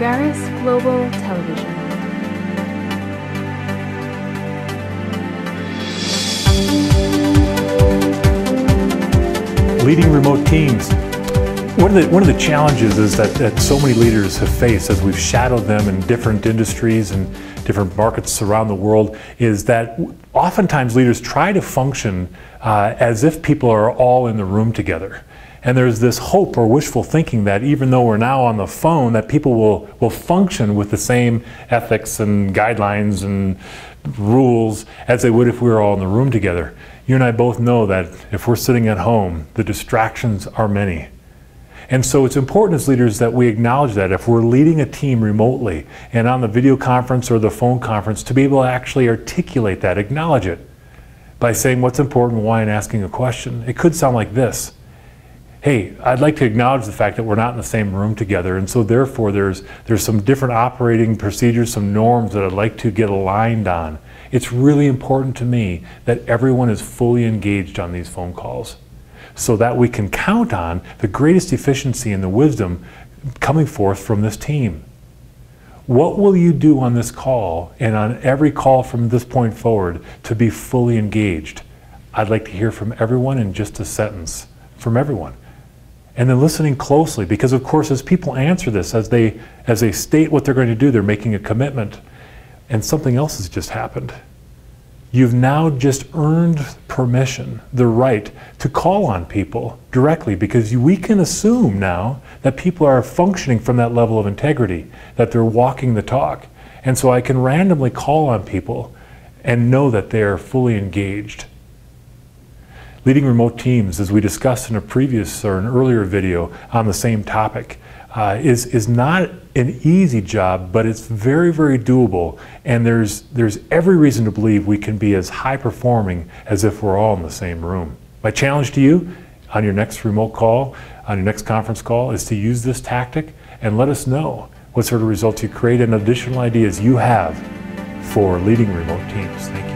Varis Global Television. Leading remote teams. One of the challenges is that so many leaders have faced as we've shadowed them in different industries and different markets around the world is that oftentimes leaders try to function as if people are all in the room together. And there's this hope or wishful thinking that even though we're now on the phone, that people will function with the same ethics and guidelines and rules as they would if we were all in the room together. You and I both know that if we're sitting at home, the distractions are many. And so it's important as leaders that we acknowledge that if we're leading a team remotely and on the video conference or the phone conference, to be able to actually articulate that, acknowledge it by saying what's important, why, and asking a question. It could sound like this. Hey, I'd like to acknowledge the fact that we're not in the same room together, and so therefore there's some different operating procedures, some norms that I'd like to get aligned on. It's really important to me that everyone is fully engaged on these phone calls, so that we can count on the greatest efficiency and the wisdom coming forth from this team. What will you do on this call and on every call from this point forward to be fully engaged? I'd like to hear from everyone in just a sentence, from everyone. And then listening closely, because of course as people answer this, as they state what they're going to do, they're making a commitment, and something else has just happened. You've now just earned permission, the right to call on people directly, because we can assume now that people are functioning from that level of integrity, that they're walking the talk. And so I can randomly call on people and know that they're fully engaged. Leading remote teams, as we discussed in a previous or an earlier video on the same topic, is not an easy job, but it's very, very doable. And there's every reason to believe we can be as high performing as if we're all in the same room. My challenge to you on your next remote call, on your next conference call, is to use this tactic and let us know what sort of results you create and additional ideas you have for leading remote teams. Thank you.